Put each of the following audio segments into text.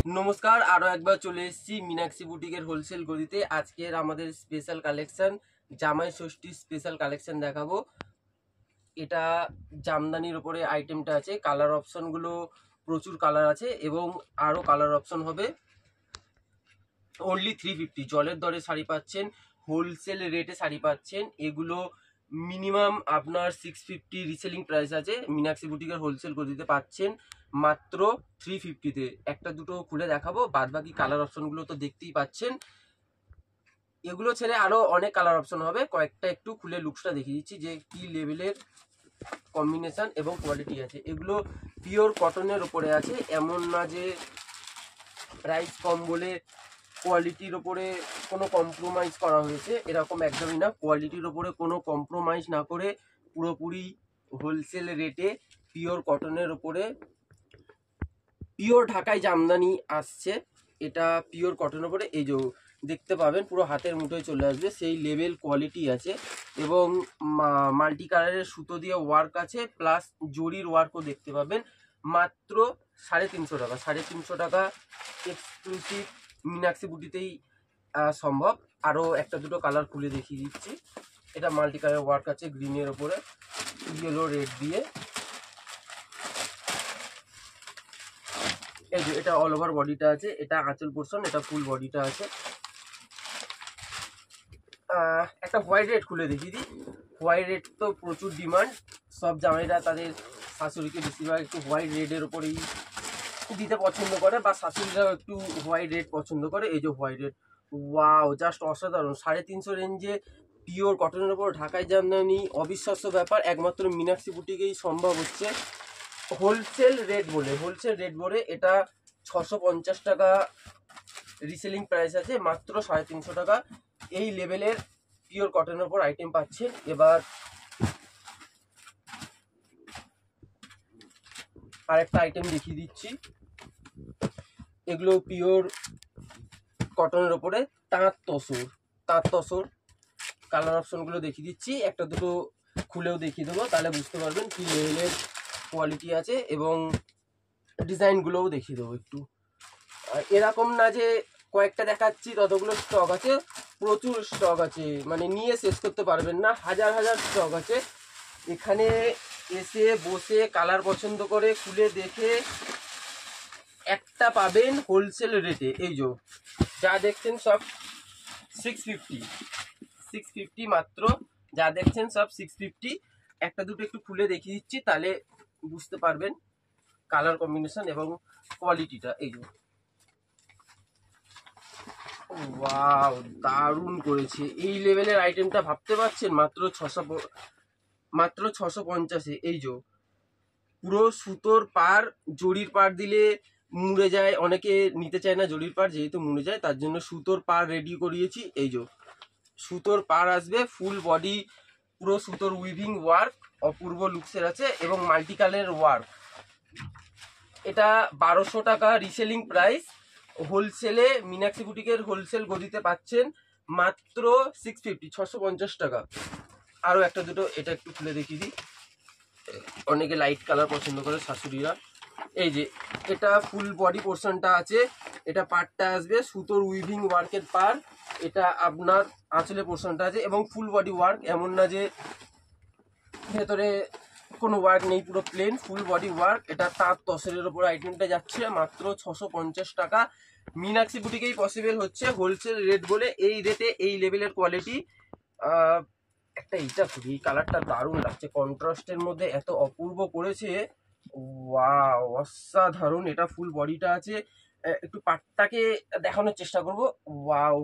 নমস্কার, আরো একবার চলে এসেছি মীনাক্ষী বুটিকের হোলসেল গদিতে। আজকের আমাদের স্পেশাল কালেকশন, জামাই ষষ্ঠী স্পেশাল কালেকশন দেখাবো। এটা জামদানির উপরে আইটেমটা আছে। কালার অপশনগুলো প্রচুর কালার আছে এবং আরো কালার অপশন হবে। অনলি 350 জলের দরে শাড়ি পাচ্ছেন, হোলসেল রেটে শাড়ি পাচ্ছেন। এগুলো মিনিমাম আপনার 650 রিসেলিং প্রাইস আছে। মীনাক্ষী বুটিকের হোলসেল গদিতে পাচ্ছেন মাত্র 350-তে। একটা দুটো খুলে দেখাবো, বাদ বাকি কালার অপশনগুলো তো দেখতেই পাচ্ছেন। এগুলো ছেড়ে আরো অনেক কালার অপশন হবে, কয়েকটা একটু খুলে লুকসটা দেখিয়ে দিচ্ছি যে কি লেভেলের কম্বিনেশন এবং কোয়ালিটি আছে। এগুলো পিওর কটনের ওপরে আছে, এমন না যে প্রাইস কম বলে কোয়ালিটির ওপরে কোনো কম্প্রোমাইজ করা হয়েছে, এরকম একদমই না। কোয়ালিটির ওপরে কোনো কম্প্রোমাইজ না করে পুরোপুরি হোলসেল রেটে পিওর কটনের ওপরে পিওর ঢাকায় জামদানি আসছে। এটা পিওর কটনের ওপরে এই যে দেখতে পাবেন পুরো হাতের মুঠোয় চলে আসবে, সেই লেভেল কোয়ালিটি আছে। এবং মাল্টি কালারের সুতো দিয়ে ওয়ার্ক আছে, প্লাস জরির ওয়ার্কও দেখতে পাবেন। মাত্র 350 টাকা। 350 টাকা এক্সক্লুসিভ মীনাক্ষী বুটিতেই সম্ভব। আরও একটা দুটো কালার খুলে দেখিয়ে দিচ্ছি। এটা মাল্টি কালার ওয়ার্ক আছে গ্রিনের ওপরে ইয়েলো রেড দিয়ে। এই যে এটা অল ওভার বডিটা আছে, এটা আঁচল পোর্শন, এটা ফুল বডিটা আছে। একটা হোয়াইট রেড খুলে দেখিয়ে দিই। হোয়াইট রেড তো প্রচুর ডিমান্ড, সব জামাইরা তাদের শাশুড়িকে বেশিরভাগ একটু হোয়াইট রেডের ওপরেই দিতে পছন্দ করে, বা শাশুড়িরাও একটু হোয়াইট রেড পছন্দ করে। এই যে হোয়াইট রেড, ওয়াও, জাস্ট অসাধারণ। 350 রেঞ্জে পিওর কটনের ওপর ঢাকায় জামদানি, অবিশ্বাস্য ব্যাপার। একমাত্র মীনাক্ষী বুটিকেই সম্ভব হচ্ছে। হোলসেল রেট বলে এটা 650 টাকা রিসেলিং প্রাইস আছে, মাত্র 350 টাকা এই লেভেলের পিওর কটনের উপর আইটেম পাচ্ছেন। এবার আরেকটা আইটেম দেখিয়ে দিচ্ছি। এগুলো পিওর কটনের ওপরে তাঁত তসর কালার অপশনগুলো দেখিয়ে দিচ্ছি, একটা দুটো খুলেও দেখিয়ে দেবো, তাহলে বুঝতে পারবেন কি লেভেলের কোয়ালিটি আছে। এবং ডিজাইনগুলোও দেখিয়ে দেবো একটু। এরকম না যে কয়েকটা দেখাচ্ছি ততগুলো স্টক আছে, প্রচুর স্টক আছে, মানে নিয়ে শেষ করতে পারবেন না, হাজার হাজার স্টক আছে। এখানে এসে বসে কালার পছন্দ করে খুলে দেখে একটা পাবেন হোলসেল রেটে। এই যা দেখছেন সব 650 মাত্র, যা দেখছেন সব 650। একটা দুটো একটু খুলে দেখিয়ে দিচ্ছি, তাহলে বুঝতে পারবেন কালার কম্বিনেশন এবং কোয়ালিটিটা। এই ওয়াও, দারুণ করেছে। এই লেভেলের আইটেমটা ভাবতে পারছেন মাত্র 650-এ। এই পুরো সুতোর পার, জরির পার দিলে মুড়ে যায়, অনেকে নিতে চায় না জরির পার, যেহেতু মুড়ে যায় তার জন্য সুতোর পার রেডি করিয়েছি। এই সুতোর পার আসবে, ফুল বডি পুরো সুতোর উইভিং ওয়ার্ক, অপূর্ব লুকসের আছে এবং মাল্টি কালারের ওয়ার্ক। এটা 1200 টাকা রিসেলিং প্রাইস। হোলসেলে মীনাক্ষী বুটিকের হোলসেল গদিতে পাচ্ছেন মাত্র 650 টাকা। আরও একটা দুটো এটা একটু খুলে দেখিয়ে দিই, অনেকে লাইট কালার পছন্দ করে শাশুড়িরা। এই যে এটা ফুল বডি পোর্শনটা আছে, এটা পার্টটা আসবে সুতোর উইভিং ওয়ার্কের পার। এটা আপনার আঁচলে পোর্শনটা আছে এবং ফুল বডি ওয়ার্ক, এমন না যে ভেতরে কোনো ওয়ার্ক নেই, পুরো প্লেন ফুল বডি ওয়ার্ক। এটা তাঁত তসরের ওপর আইটেমটা যাচ্ছে মাত্র 650 টাকা। মীনাক্ষী বুটিকেই পসিবল হচ্ছে হোলসেল রেট বলে, এই রেটে এই লেভেলের কোয়ালিটি। একটা এইটা খুবই কালারটা দারুণ লাগছে, কন্ট্রাস্টের মধ্যে এত অপূর্ব করেছে, ওয়াও, অসাধারণ। এটা ফুল বডিটা আছে, একটু পাটটাকে দেখানোর চেষ্টা করব। ওয়াও,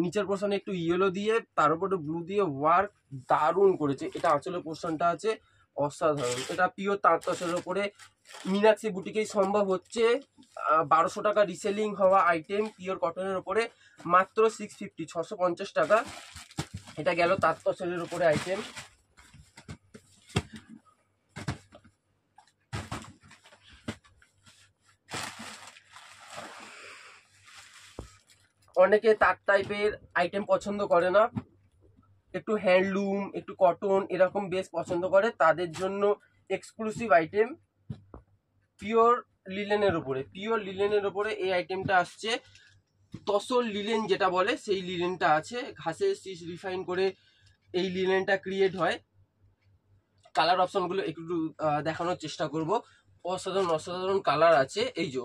নিচের পোর্শনে একটু ইয়েলো দিয়ে তার উপরে ব্লু দিয়ে ওয়ার্ক দারুণ করেছে। এটা আঁচলের পোর্শনটা আছে, অসাধারণ। এটা পিওর তাঁত তসরের উপরে মীনাক্ষী বুটিকেই সম্ভব হচ্ছে। 1200 টাকা রিসেলিং হওয়া আইটেম পিওর কটনের উপরে মাত্র 650 টাকা। এটা গেল তাঁত তসরের উপরে আইটেম। অনেকে তাঁত টাইপের আইটেম পছন্দ করে না, একটু হ্যান্ডলুম, একটু কটন এরকম বেশ পছন্দ করে, তাদের জন্য এক্সক্লুসিভ আইটেম পিওর লিলেনের উপরে, পিওর লিলেনের উপরে এই আইটেমটা আসছে। তসর লিলেন যেটা বলে সেই লিলেনটা আছে, ঘাসের শীষ রিফাইন করে এই লিলেনটা ক্রিয়েট হয়। কালার অপশনগুলো একটু দেখানোর চেষ্টা করব। অসাধারণ অসাধারণ কালার আছে। এই যে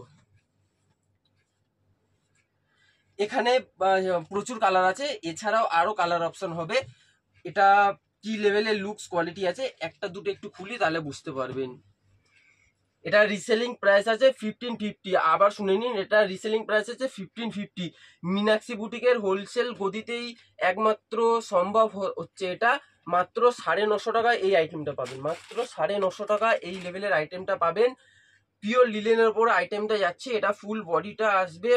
এখানে প্রচুর কালার আছে, এছাড়াও আরো কালার অপশন হবে। এটা কি লেভেলের লুকস কোয়ালিটি আছে একটা দুটো একটু খুলি তাহলে বুঝতে পারবেন। এটা রিসেলিং প্রাইস আছে 1550। আবার শুনে নিন, এটা রিসেলিং প্রাইস আছে 1550। মীনাক্ষী বুটিকের হোলসেল গদিতেই একমাত্র সম্ভব হচ্ছে এটা। মাত্র 950 টাকায় এই আইটেমটা পাবেন, মাত্র 950 টাকা এই লেভেলের আইটেমটা পাবেন। পিওর লিলেনের উপর আইটেমটা যাচ্ছে। এটা ফুল বডিটা আসবে,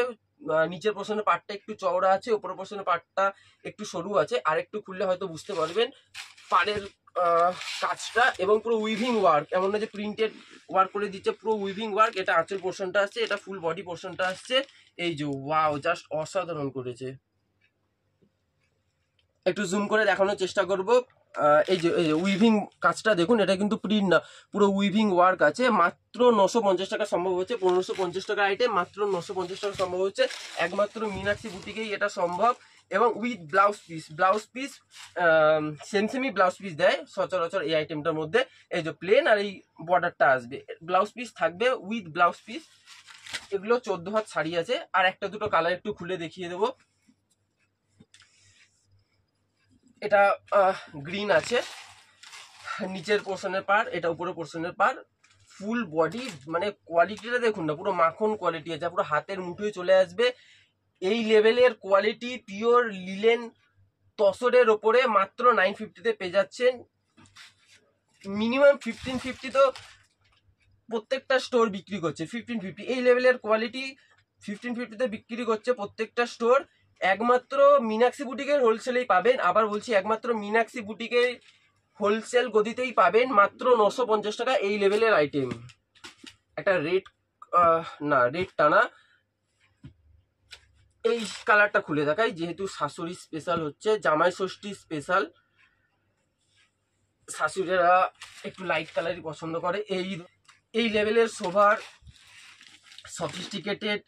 নিচের পোর্শনের পার্টটা একটু চওড়া আছে, উপরের পোর্শনের পার্টটা একটু সরু আছে। আর একটু খুললে হয়তো বুঝতে পারবেন পাড়ের কাজটা, এবং পুরো উইভিং ওয়ার্ক, এমন না যে প্রিন্টেড ওয়ার্ক করে দিচ্ছে, পুরো উইভিং ওয়ার্ক। এটা আঁচল পোর্শনটা আসছে, এটা ফুল বডি পোর্শনটা আসছে। এই যে ওয়াও, জাস্ট অসাধারণ করেছে। একটু জুম করে দেখানোর চেষ্টা করব। এই যে উইভিং কাজটা দেখুন, এটা কিন্তু প্রিন্ট না, পুরো উইভিং ওয়ার্ক আছে। মাত্র 950 টাকা সম্ভব হচ্ছে, 1550 টাকা আইটেম মাত্র 950 টাকা সম্ভব হচ্ছে। একমাত্র মীনাক্ষী বুটিকেই এটা সম্ভব। এবং with blouse piece, blouse piece সেমই ব্লাউজ পিস দেয় সচরাচর এই আইটেমটার মধ্যে। এই যে প্লেন আর এই বর্ডারটা আসবে, ব্লাউজ পিস থাকবে উইথ ব্লাউজ পিস। এগুলো 14 হাত শাড়ি আছে। আর একটা দুটো কালার একটু খুলে দেখিয়ে দেবো। এটা গ্রিন আছে, নিচের পোর্শনের পার, এটা উপরের পোর্শনের পার। ফুল বডি, মানে কোয়ালিটিটা দেখুন না, পুরো মাখন কোয়ালিটি আছে, পুরো হাতের মুঠোয় চলে আসবে। এই লেভেলের কোয়ালিটি পিওর লিলেন তসরের ওপরে মাত্র 950-তে পেয়ে যাচ্ছেন। মিনিমাম 1550 তো প্রত্যেকটা স্টোর বিক্রি করছে। 1550 এই লেভেলের কোয়ালিটি 1550-তে বিক্রি করছে প্রত্যেকটা স্টোর। একমাত্র মীনাক্ষী বুটিকের হোলসেলেই পাবেন। আবার বলছি, একমাত্র মীনাক্ষী বুটিকের হোলসেল গদিতেই পাবেন মাত্র 950 টাকা এই লেভেলের আইটেম। একটা রেড, না রেডটা না, এই কালারটা খুলে দেখাই, যেহেতু শাশুড়ি স্পেশাল হচ্ছে, জামাই ষষ্ঠী স্পেশাল। শাশুড়িরা একটু লাইট কালারই পছন্দ করে, এই লেভেলের সোভার সফিস্টিকেটেড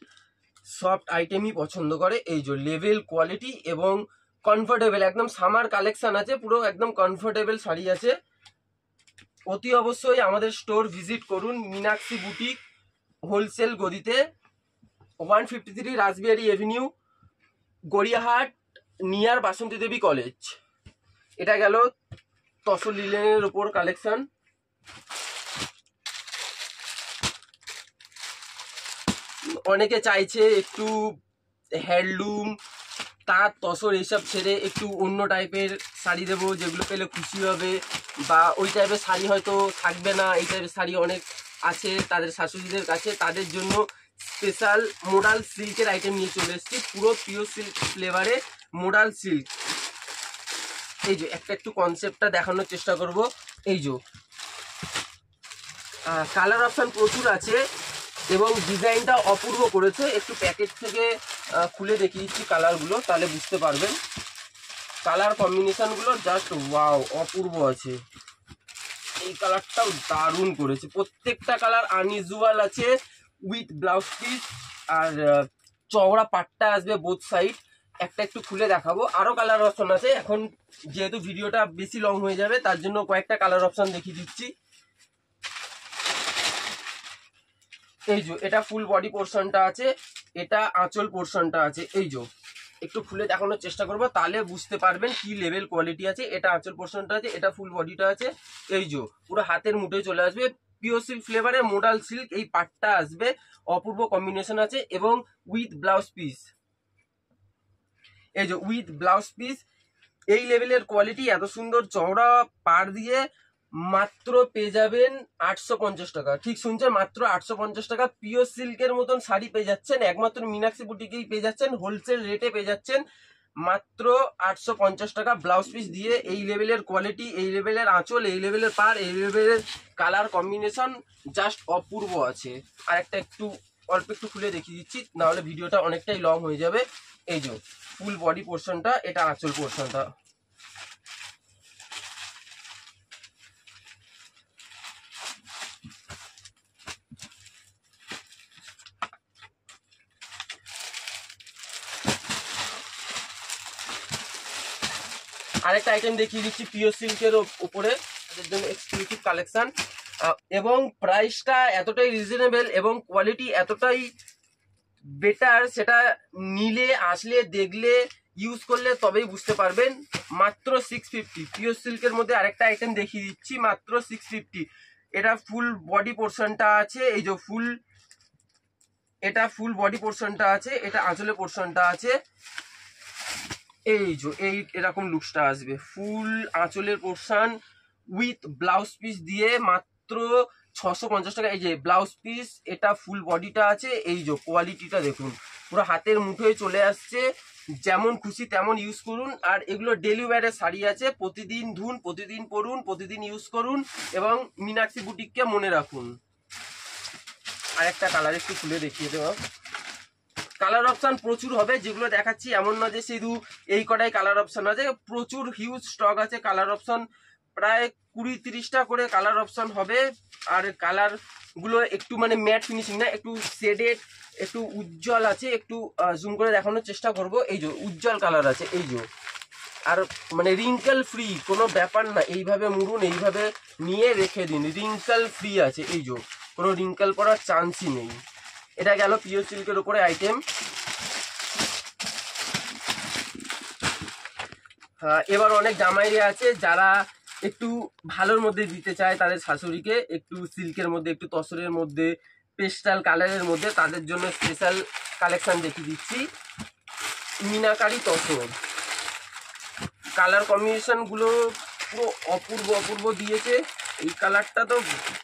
সফট আইটেমই পছন্দ করে। এই যে লেভেল কোয়ালিটি এবং কমফোর্টেবল, একদম সামার কালেকশন আছে, পুরো একদম কমফোর্টেবল শাড়ি আছে। অতি অবশ্যই আমাদের স্টোর ভিজিট করুন, মীনাক্ষী বুটিক হোলসেল গদিতে, 153 Rashbehari avenue, Gariahat, near Basanti Devi college. এটা গেল তসর লিলেনের উপর কালেকশন। অনেকে চাইছে একটু হ্যান্ডলুম, তাঁত, তসর এইসব ছেড়ে একটু অন্য টাইপের শাড়ি দেবো, যেগুলো পেলে খুশি হবে, বা ওই টাইপের শাড়ি হয়তো থাকবে না, এই টাইপের শাড়ি অনেক আছে তাদের শাশুড়িদের কাছে। তাদের জন্য স্পেশাল মোডাল সিল্কের আইটেম নিয়ে চলে এসেছি, পুরো পিওর সিল্ক ফ্লেভারে মোডাল সিল্ক। এই যে একটা একটু কনসেপ্টটা দেখানোর চেষ্টা করব। এই যে কালার অপশন প্রচুর আছে এবং ডিজাইনটা অপূর্ব করেছে। একটু প্যাকেট থেকে খুলে দেখিয়ে দিচ্ছি কালারগুলো, তাহলে বুঝতে পারবেন। কালার কম্বিনেশনগুলো জাস্ট ওয়াও, অপূর্ব আছে। এই কালারটাও দারুণ করেছে, প্রত্যেকটা কালার আনইউজুয়াল আছে উইথ ব্লাউজ পিস। আর চওড়া পাট্টা আসবে বোথ সাইড। একটা একটু খুলে দেখাবো, আরো কালার অপশন আছে। এখন যেহেতু ভিডিওটা বেশি লং হয়ে যাবে, তার জন্য কয়েকটা কালার অপশন দেখিয়ে দিচ্ছি। এই যে এটা ফুল বডি পোর্শনটা আছে, এটা আঁচল পোর্শনটা আছে। এই যে একটু খুলে দেখানোর চেষ্টা করবো, তাহলে বুঝতে পারবেন কি লেভেল কোয়ালিটি আছে। এটা আঁচল পোর্শনটা আছে, এটা ফুল বডিটা আছে। এই যে পুরো হাতের মুঠোয় চলে আসবে, পিওর সিল্ক ফ্লেভারে মোডাল সিল্ক এই পাটটা আসবে, অপূর্ব কম্বিনেশন আছে। এবং উইথ ব্লাউজ পিস, এই যে উইথ ব্লাউজ পিস, এই লেভেলের কোয়ালিটি, এত সুন্দর চওড়া পাড় দিয়ে মাত্র পেয়ে যাবেন 850 টাকা। ঠিক শুনছেন, মাত্র 850 টাকা পিওর সিল্কের মতন শাড়ি পেয়ে যাচ্ছেন। একমাত্র মীনাক্ষী বুটিকেই পেয়ে যাচ্ছেন, হোলসেল রেটে পেয়ে যাচ্ছেন মাত্র 850 টাকা ব্লাউজ পিস দিয়ে। এই লেভেলের কোয়ালিটি, এই লেভেলের আঁচল, এই লেভেলের পাড়, এই লেভেলের কালার কম্বিনেশন জাস্ট অপূর্ব আছে। আর একটা একটু অল্প একটু খুলে দেখিয়ে দিচ্ছি, নাহলে ভিডিওটা অনেকটাই লং হয়ে যাবে। এই যে ফুল বডি পোর্শনটা, এটা আঁচল পোর্শনটা। আরেকটা আইটেম দেখিয়ে দিচ্ছি পিওর সিল্কের উপরে, তাদের জন্য এক্সক্লুসিভ কালেকশন, এবং প্রাইসটা এতটাই রিজনেবল এবং কোয়ালিটি এতটাই বেটার, সেটা নিলে আসলে দেখলে ইউজ করলে তবেই বুঝতে পারবেন। মাত্র 650 পিওর সিল্কের মধ্যে আরেকটা আইটেম দেখিয়ে দিচ্ছি, মাত্র 650। এটা ফুল বডি পোর্শনটা আছে, এই যে ফুল, এটা ফুল বডি পোর্শনটা আছে, এটা আঁচলের পোর্শনটা আছে, এই যে এই এরকম লুকসটা আসবে, ফুল আঁচলের পোর্শন উইথ ব্লাউজ পিস দিয়ে মাত্র 650 টাকা। এই যে ব্লাউজ পিস, এটা ফুল বডিটা আছে, এই যে কোয়ালিটিটা দেখুন, পুরো হাতের মুঠোয় চলে আসছে, যেমন খুশি তেমন ইউজ করুন। আর এগুলো ডেলি ওয়্যারের শাড়ি আছে, প্রতিদিন ধুন, প্রতিদিন পরুন, প্রতিদিন ইউজ করুন এবং মীনাক্ষী বুটিককে মনে রাখুন। আর একটা কালার একটু খুলে দেখিয়ে দেওয়া, কালার অপশন প্রচুর হবে, যেগুলো দেখাচ্ছি এমন না যে শুধু এই কটাই কালার অপশন আছে, প্রচুর হিউজ স্টক আছে কালার অপশন, প্রায় 20-30টা করে কালার অপশন হবে। আর কালার গুলো একটু মানে ম্যাট ফিনিশিং না, একটু শেডেড, একটু উজ্জ্বল আছে, একটু জুম করে দেখানোর চেষ্টা করব। এই যে উজ্জ্বল কালার আছে, এই যে, আর মানে রিঙ্কেল ফ্রি কোনো ব্যাপার না, এইভাবে মুড়ুন, এইভাবে নিয়ে রেখে দিন, রিঙ্কেল ফ্রি আছে, এই যে কোনো রিঙ্কেল পড়ার চান্সই নেই। এটা গেল পিওর সিল্কের উপরে আইটেম। এবার অনেক জামাইরে আছে যারা একটু ভালোর মধ্যে দিতে চায় তাদের শাশুড়িকে, একটু সিল্কের মধ্যে, একটু তসরের মধ্যে, পেস্টাল কালারের মধ্যে, তাদের জন্য স্পেশাল কালেকশন দেখিয়ে দিচ্ছি। মিনাকারি তসর কালার কম্বিনেশন গুলো পুরো অপূর্ব অপূর্ব দিয়েছে। এই কালারটা তো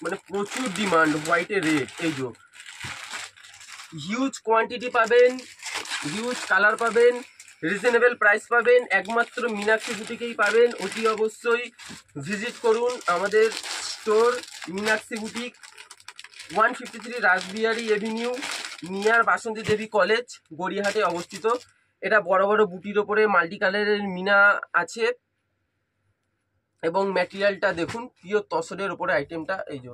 মানে প্রচুর ডিমান্ড, হোয়াইটে রেড, এই যে হিউজ কোয়ান্টিটি পাবেন, হিউজ কালার পাবেন, রিজনেবল প্রাইস পাবেন, একমাত্র মীনাক্ষী বুটিকেই পাবেন। অতি অবশ্যই ভিজিট করুন আমাদের store Meenakshi boutique, 153 Rashbehari avenue, near Basanti Devi college, গড়িয়াহাটে অবস্থিত। এটা বড় বড় বুটির ওপরে মাল্টি কালারের মিনা আছে এবং ম্যাটেরিয়ালটা দেখুন, পিওর তসরের ওপরে আইটেমটা, এই যে